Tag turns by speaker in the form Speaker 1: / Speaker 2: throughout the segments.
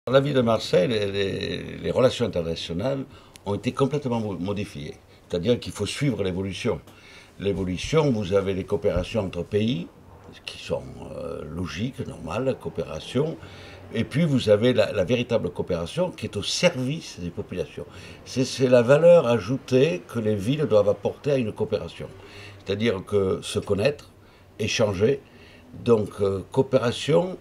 Speaker 1: Dans la ville de Marseille, les relations internationales ont été complètement modifiées. C'est-à-dire qu'il faut suivre l'évolution. L'évolution, vous avez les coopérations entre pays, qui sont logiques, normales, la coopération. Et puis vous avez la véritable coopération qui est au service des populations. C'est la valeur ajoutée que les villes doivent apporter à une coopération. C'est-à-dire que se connaître, échanger, donc coopération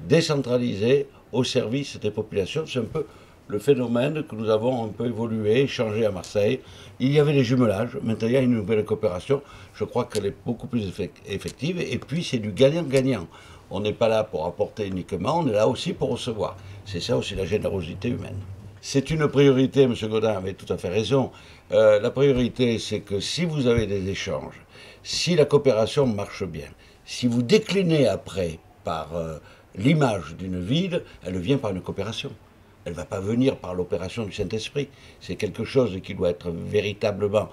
Speaker 1: décentralisée au service des populations. C'est un peu le phénomène que nous avons un peu évolué, changé à Marseille. Il y avait les jumelages, maintenant il y a une nouvelle coopération. Je crois qu'elle est beaucoup plus effective. Et puis c'est du gagnant-gagnant. On n'est pas là pour apporter uniquement, on est là aussi pour recevoir. C'est ça aussi la générosité humaine. C'est une priorité, M. Gaudin avait tout à fait raison. La priorité, c'est que si vous avez des échanges, si la coopération marche bien, si vous déclinez après par l'image d'une ville, elle vient par une coopération. Elle ne va pas venir par l'opération du Saint-Esprit. C'est quelque chose qui doit être véritablement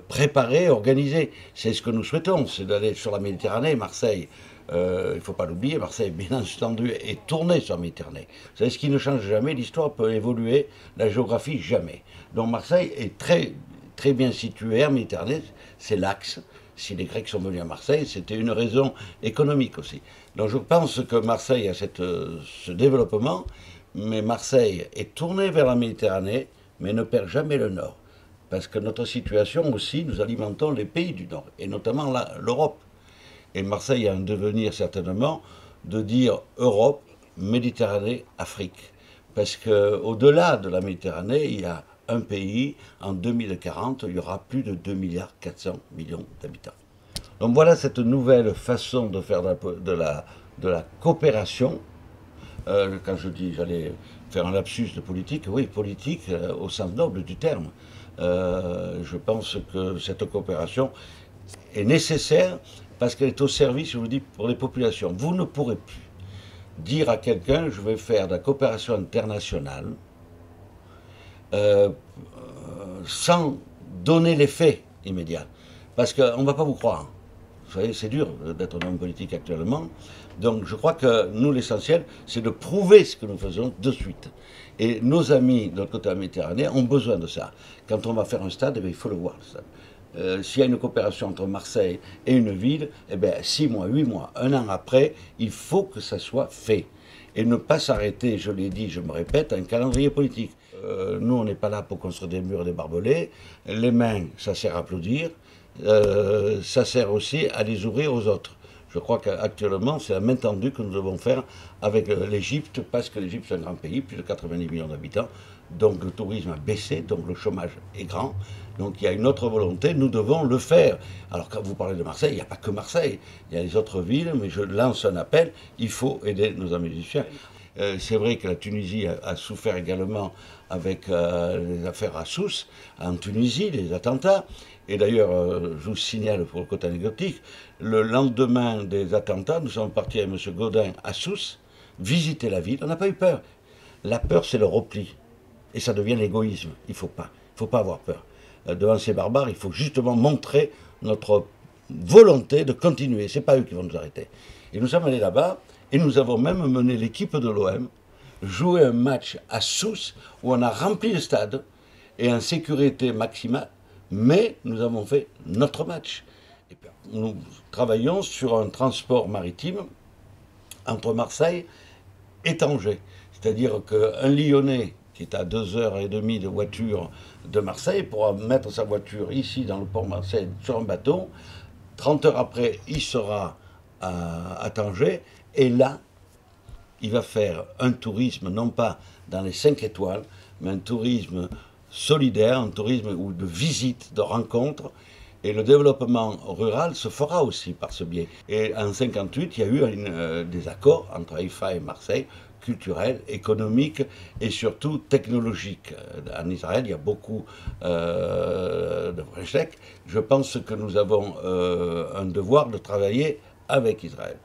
Speaker 1: préparé, organisé. C'est ce que nous souhaitons, c'est d'aller sur la Méditerranée, Marseille. Il ne faut pas l'oublier, Marseille, bien entendu, est tournée sur la Méditerranée. Vous savez, ce qui ne change jamais, l'histoire peut évoluer, la géographie, jamais. Donc Marseille est très bien située en Méditerranée, c'est l'axe. Si les Grecs sont venus à Marseille, c'était une raison économique aussi. Donc je pense que Marseille a ce développement, mais Marseille est tournée vers la Méditerranée, mais ne perd jamais le nord. Parce que notre situation aussi, nous alimentons les pays du nord, et notamment l'Europe. Et Marseille a un devenir certainement de dire Europe, Méditerranée, Afrique. Parce qu'au-delà de la Méditerranée, il y a un pays, en 2040, il y aura plus de 2,4 milliards d'habitants. Donc voilà cette nouvelle façon de faire de la coopération. Quand je dis, j'allais faire un lapsus de politique, oui, politique au sens noble du terme. Je pense que cette coopération est nécessaire parce qu'elle est au service, je vous dis, pour les populations. Vous ne pourrez plus dire à quelqu'un, je vais faire de la coopération internationale sans donner les faits immédiats. Parce qu'on ne va pas vous croire. Vous savez, c'est dur d'être un homme politique actuellement. Donc je crois que nous, l'essentiel, c'est de prouver ce que nous faisons de suite. Et nos amis de l'autre côté de la Méditerranée ont besoin de ça. Quand on va faire un stade, eh bien, il faut le voir, le stade. S'il y a une coopération entre Marseille et une ville, eh bien, 6 mois, 8 mois, 1 an après, il faut que ça soit fait. Et ne pas s'arrêter, je l'ai dit, je me répète, à un calendrier politique. Nous, on n'est pas là pour construire des murs et des barbelés. Les mains, ça sert à applaudir. Ça sert aussi à les ouvrir aux autres. Je crois qu'actuellement, c'est la main tendue que nous devons faire avec l'Égypte, parce que l'Égypte, c'est un grand pays, plus de 90 millions d'habitants. Donc le tourisme a baissé, donc le chômage est grand. Donc il y a une autre volonté, nous devons le faire. Alors quand vous parlez de Marseille, il n'y a pas que Marseille, il y a les autres villes, mais je lance un appel, il faut aider nos amis musiciens. C'est vrai que la Tunisie a souffert également avec les affaires à Sousse, en Tunisie, les attentats. Et d'ailleurs, je vous signale pour le côté anecdotique, le lendemain des attentats, nous sommes partis avec M. Gaudin à Sousse, visiter la ville. On n'a pas eu peur. La peur, c'est le repli. Et ça devient l'égoïsme. Il ne faut pas avoir peur. Devant ces barbares, il faut justement montrer notre volonté de continuer. Ce n'est pas eux qui vont nous arrêter. Et nous sommes allés là-bas, et nous avons même mené l'équipe de l'OM jouer un match à Sousse, où on a rempli le stade, et en sécurité maximale, mais nous avons fait notre match. Et nous travaillons sur un transport maritime entre Marseille et Tanger. C'est-à-dire qu'un Lyonnais qui est à 2h30 de voiture de Marseille pourra mettre sa voiture ici dans le port de Marseille sur un bateau. 30 heures après, il sera à Tanger. Et là, il va faire un tourisme, non pas dans les 5 étoiles, mais un tourisme solidaire, un tourisme de visite, de rencontre. Et le développement rural se fera aussi par ce biais. Et en 1958, il y a eu des accords entre Haïfa et Marseille, culturels, économiques et surtout technologiques. En Israël, il y a beaucoup de vrais chèques. Je pense que nous avons un devoir de travailler avec Israël.